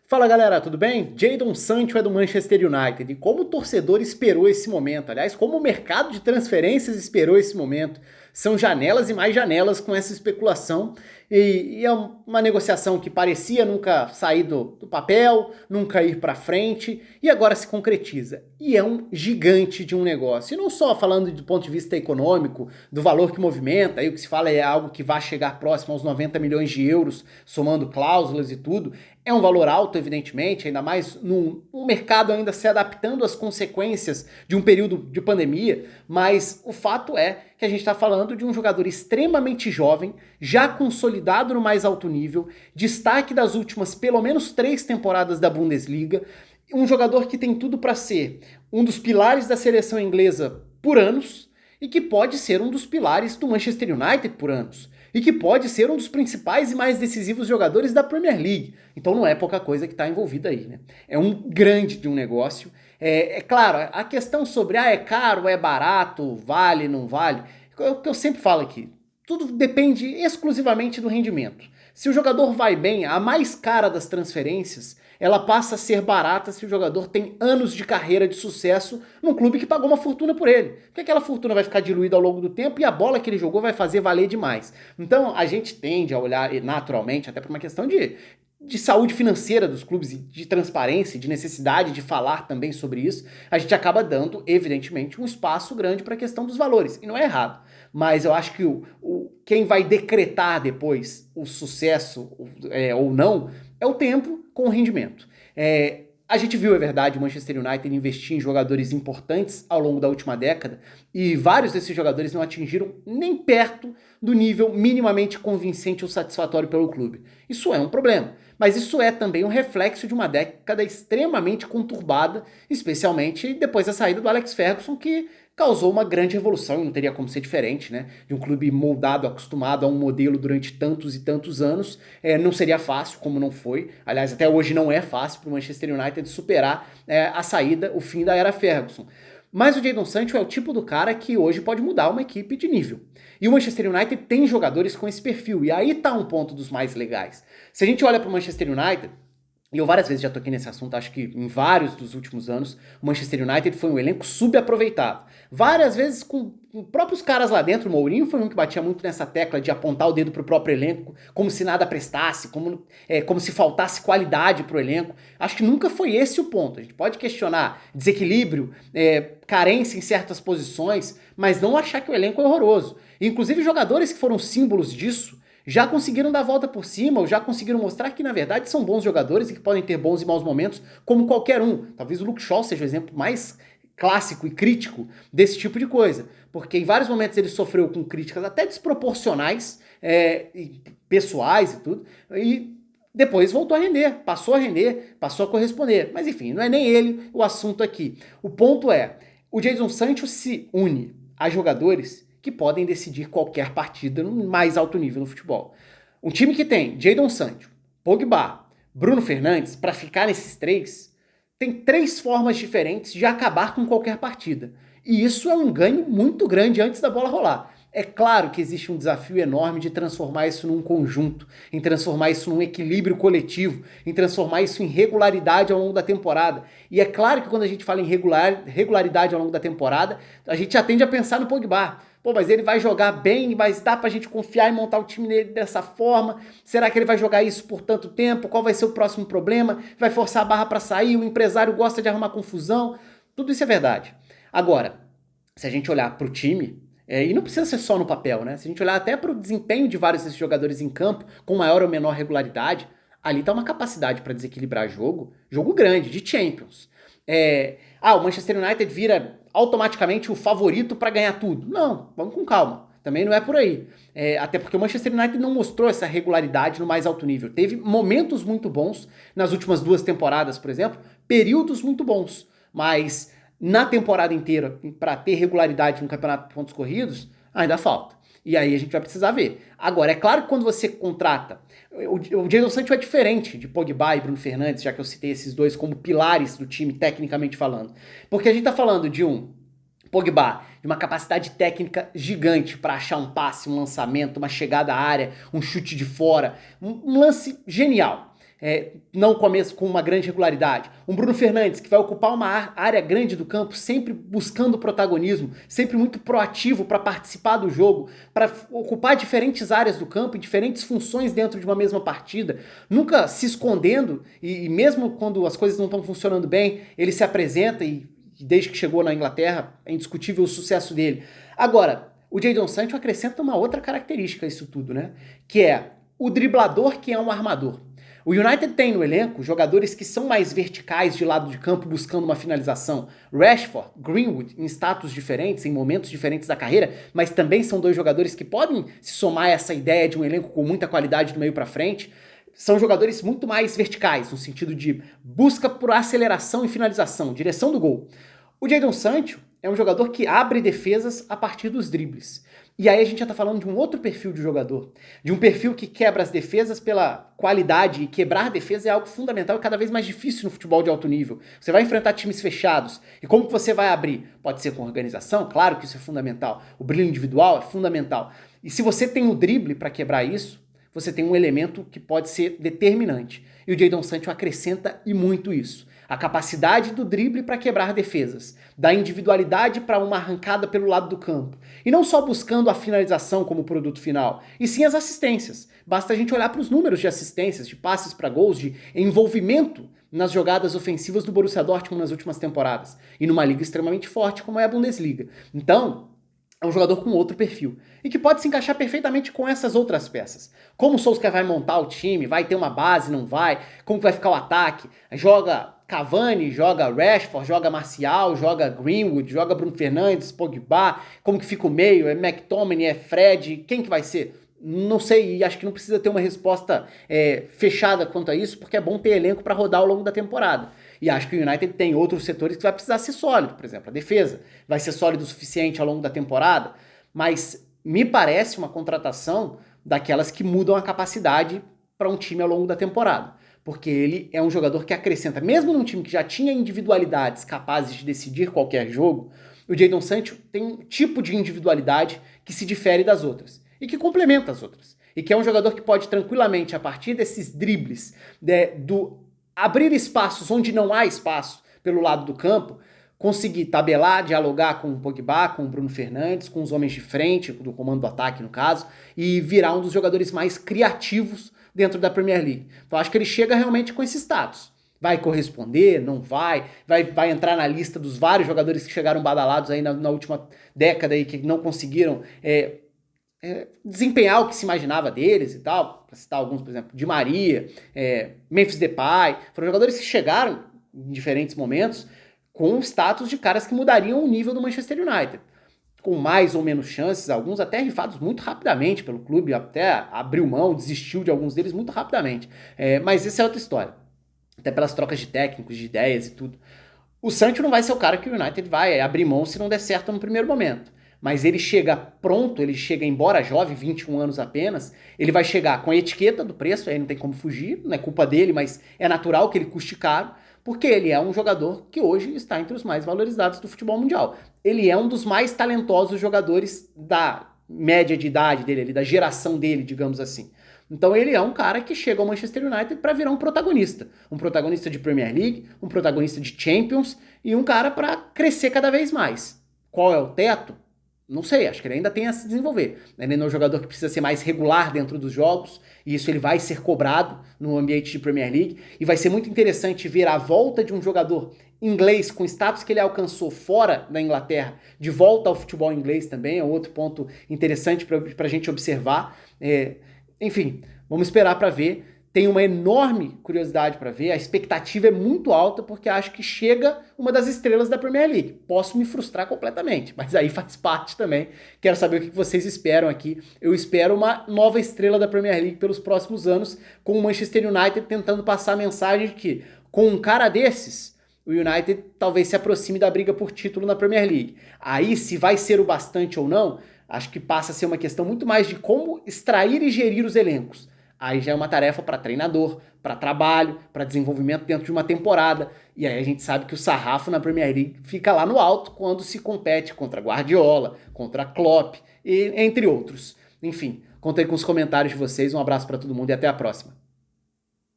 Fala galera, tudo bem? Jadon Sancho é do Manchester United e como o torcedor esperou esse momento, aliás, como o mercado de transferências esperou esse momento. São janelas e mais janelas com essa especulação e é uma negociação que parecia nunca sair do papel, nunca ir para frente e agora se concretiza. E é um gigante de um negócio. E não só falando do ponto de vista econômico, do valor que movimenta, aí o que se fala é algo que vai chegar próximo aos 90 milhões de euros, somando cláusulas e tudo. É um valor alto, evidentemente, ainda mais num mercado ainda se adaptando às consequências de um período de pandemia, mas o fato é que a gente está falando de um jogador extremamente jovem, já consolidado no mais alto nível, destaque das últimas pelo menos 3 temporadas da Bundesliga, um jogador que tem tudo para ser um dos pilares da seleção inglesa por anos e que pode ser um dos pilares do Manchester United por anos e que pode ser um dos principais e mais decisivos jogadores da Premier League. Então não é pouca coisa que está envolvida aí, né? É um grande de um negócio. É claro, a questão sobre é caro, é barato, vale, não vale, é o que eu sempre falo aqui. Tudo depende exclusivamente do rendimento. Se o jogador vai bem, a mais cara das transferências, ela passa a ser barata se o jogador tem anos de carreira de sucesso num clube que pagou uma fortuna por ele. Porque aquela fortuna vai ficar diluída ao longo do tempo e a bola que ele jogou vai fazer valer demais. Então a gente tende a olhar naturalmente, até por uma questão de saúde financeira dos clubes, de transparência, de necessidade de falar também sobre isso, a gente acaba dando, evidentemente, um espaço grande para a questão dos valores. E não é errado. Mas eu acho que quem vai decretar depois o sucesso ou não é o tempo com o rendimento. A gente viu, é verdade, o Manchester United investir em jogadores importantes ao longo da última década e vários desses jogadores não atingiram nem perto do nível minimamente convincente ou satisfatório pelo clube. Isso é um problema, mas isso é também um reflexo de uma década extremamente conturbada, especialmente depois da saída do Alex Ferguson, que causou uma grande revolução, e não teria como ser diferente, né? De um clube moldado, acostumado a um modelo durante tantos e tantos anos, não seria fácil, como não foi. Aliás, até hoje não é fácil para o Manchester United superar a saída, o fim da era Ferguson. Mas o Jadon Sancho é o tipo do cara que hoje pode mudar uma equipe de nível. E o Manchester United tem jogadores com esse perfil, e aí tá um ponto dos mais legais. Se a gente olha para o Manchester United, e eu várias vezes já toquei nesse assunto, acho que em vários dos últimos anos, o Manchester United foi um elenco subaproveitado. Várias vezes com próprios caras lá dentro, o Mourinho foi um que batia muito nessa tecla de apontar o dedo pro próprio elenco, como se nada prestasse, como se faltasse qualidade pro elenco. Acho que nunca foi esse o ponto. A gente pode questionar desequilíbrio, carência em certas posições, mas não achar que o elenco é horroroso. Inclusive jogadores que foram símbolos disso, já conseguiram dar a volta por cima, ou já conseguiram mostrar que na verdade são bons jogadores e que podem ter bons e maus momentos, como qualquer um. Talvez o Luke Shaw seja o exemplo mais clássico e crítico desse tipo de coisa, porque em vários momentos ele sofreu com críticas até desproporcionais, pessoais e tudo, e depois voltou a render, passou a corresponder. Mas enfim, não é nem ele o assunto aqui. O ponto é, o Jadon Sancho se une a jogadores que podem decidir qualquer partida no mais alto nível no futebol. Um time que tem Jadon Sancho, Pogba, Bruno Fernandes, para ficar nesses três, tem 3 formas diferentes de acabar com qualquer partida. E isso é um ganho muito grande antes da bola rolar. É claro que existe um desafio enorme de transformar isso num conjunto, em transformar isso num equilíbrio coletivo, em transformar isso em regularidade ao longo da temporada. E é claro que quando a gente fala em regularidade ao longo da temporada, a gente já tende a pensar no Pogba. Pô, mas ele vai jogar bem, mas dá pra gente confiar e montar o time dele dessa forma? Será que ele vai jogar isso por tanto tempo? Qual vai ser o próximo problema? Vai forçar a barra pra sair? O empresário gosta de arrumar confusão? Tudo isso é verdade. Agora, se a gente olhar pro time, e não precisa ser só no papel, né? Se a gente olhar até pro desempenho de vários desses jogadores em campo, com maior ou menor regularidade, ali tá uma capacidade pra desequilibrar jogo grande, de Champions. O Manchester United vira automaticamente o favorito para ganhar tudo. Não, vamos com calma. Também não é por aí. Até porque o Manchester United não mostrou essa regularidade no mais alto nível. Teve momentos muito bons nas últimas 2 temporadas, por exemplo, períodos muito bons. Mas na temporada inteira, para ter regularidade no campeonato de pontos corridos, ainda falta. E aí a gente vai precisar ver. Agora, é claro que quando você contrata... O Jadon Sancho é diferente de Pogba e Bruno Fernandes, já que eu citei esses dois como pilares do time, tecnicamente falando. Porque a gente tá falando de um Pogba, de uma capacidade técnica gigante para achar um passe, um lançamento, uma chegada à área, um chute de fora, um lance genial. não começa com uma grande regularidade. Um Bruno Fernandes, que vai ocupar uma área grande do campo, sempre buscando protagonismo, sempre muito proativo para participar do jogo, para ocupar diferentes áreas do campo e diferentes funções dentro de uma mesma partida, nunca se escondendo, e mesmo quando as coisas não estão funcionando bem, ele se apresenta e desde que chegou na Inglaterra é indiscutível o sucesso dele. Agora, o Jadon Sancho acrescenta uma outra característica a isso tudo, né? Que é o driblador que é um armador. O United tem no elenco jogadores que são mais verticais de lado de campo buscando uma finalização. Rashford, Greenwood, em status diferentes, em momentos diferentes da carreira, mas também são dois jogadores que podem se somar a essa ideia de um elenco com muita qualidade do meio para frente. São jogadores muito mais verticais, no sentido de busca por aceleração e finalização, direção do gol. O Jadon Sancho é um jogador que abre defesas a partir dos dribles. E aí a gente já tá falando de um outro perfil de jogador, de um perfil que quebra as defesas pela qualidade, e quebrar defesa é algo fundamental e cada vez mais difícil no futebol de alto nível. Você vai enfrentar times fechados, e como que você vai abrir? Pode ser com organização, claro que isso é fundamental, o brilho individual é fundamental. E se você tem o drible para quebrar isso, você tem um elemento que pode ser determinante. E o Jadon Sancho acrescenta e muito isso. A capacidade do drible para quebrar defesas, da individualidade para uma arrancada pelo lado do campo. E não só buscando a finalização como produto final, e sim as assistências. Basta a gente olhar para os números de assistências, de passes para gols, de envolvimento nas jogadas ofensivas do Borussia Dortmund nas últimas temporadas. E numa liga extremamente forte como é a Bundesliga. Então, é um jogador com outro perfil e que pode se encaixar perfeitamente com essas outras peças. Como o Solskjaer vai montar o time, vai ter uma base, não vai, como vai ficar o ataque, joga Cavani, joga Rashford, joga Martial, joga Greenwood, joga Bruno Fernandes, Pogba, como que fica o meio, é McTominay, é Fred, quem que vai ser? Não sei, e acho que não precisa ter uma resposta fechada quanto a isso, porque é bom ter elenco para rodar ao longo da temporada. E acho que o United tem outros setores que vai precisar ser sólido, por exemplo, a defesa vai ser sólido o suficiente ao longo da temporada, mas me parece uma contratação daquelas que mudam a capacidade para um time ao longo da temporada. Porque ele é um jogador que acrescenta, mesmo num time que já tinha individualidades capazes de decidir qualquer jogo, o Jadon Sancho tem um tipo de individualidade que se difere das outras e que complementa as outras. E que é um jogador que pode tranquilamente, a partir desses dribles, do abrir espaços onde não há espaço pelo lado do campo, conseguir tabelar, dialogar com o Pogba, com o Bruno Fernandes, com os homens de frente, do comando do ataque no caso, e virar um dos jogadores mais criativos dentro da Premier League. Então acho que ele chega realmente com esse status. Vai corresponder, não vai entrar na lista dos vários jogadores que chegaram badalados aí na última década e que não conseguiram desempenhar o que se imaginava deles e tal, para citar alguns, por exemplo, Di Maria, Memphis Depay, foram jogadores que chegaram em diferentes momentos com status de caras que mudariam o nível do Manchester United, com mais ou menos chances, alguns até rifados muito rapidamente pelo clube, até abriu mão, desistiu de alguns deles muito rapidamente, mas essa é outra história, até pelas trocas de técnicos, de ideias e tudo. O Sancho não vai ser o cara que o United vai abrir mão se não der certo no primeiro momento. Mas ele chega pronto, ele chega, embora jovem, 21 anos apenas, ele vai chegar com a etiqueta do preço, aí não tem como fugir, não é culpa dele, mas é natural que ele custe caro, porque ele é um jogador que hoje está entre os mais valorizados do futebol mundial. Ele é um dos mais talentosos jogadores da média de idade dele, da geração dele, digamos assim. Então ele é um cara que chega ao Manchester United para virar um protagonista de Premier League, um protagonista de Champions e um cara para crescer cada vez mais. Qual é o teto? Não sei, acho que ele ainda tem a se desenvolver. Ele não é um jogador que precisa ser mais regular dentro dos jogos, e isso ele vai ser cobrado no ambiente de Premier League, e vai ser muito interessante ver a volta de um jogador inglês com status que ele alcançou fora da Inglaterra, de volta ao futebol inglês também, é outro ponto interessante para a gente observar. Enfim, vamos esperar para ver. Tenho uma enorme curiosidade para ver, a expectativa é muito alta porque acho que chega uma das estrelas da Premier League. Posso me frustrar completamente, mas aí faz parte também. Quero saber o que vocês esperam aqui. Eu espero uma nova estrela da Premier League pelos próximos anos, com o Manchester United tentando passar a mensagem de que, com um cara desses, o United talvez se aproxime da briga por título na Premier League. Aí, se vai ser o bastante ou não, acho que passa a ser uma questão muito mais de como extrair e gerir os elencos. Aí já é uma tarefa para treinador, para trabalho, para desenvolvimento dentro de uma temporada. E aí a gente sabe que o sarrafo na Premier League fica lá no alto quando se compete contra Guardiola, contra Klopp, entre outros. Enfim, contei com os comentários de vocês. Um abraço para todo mundo e até a próxima.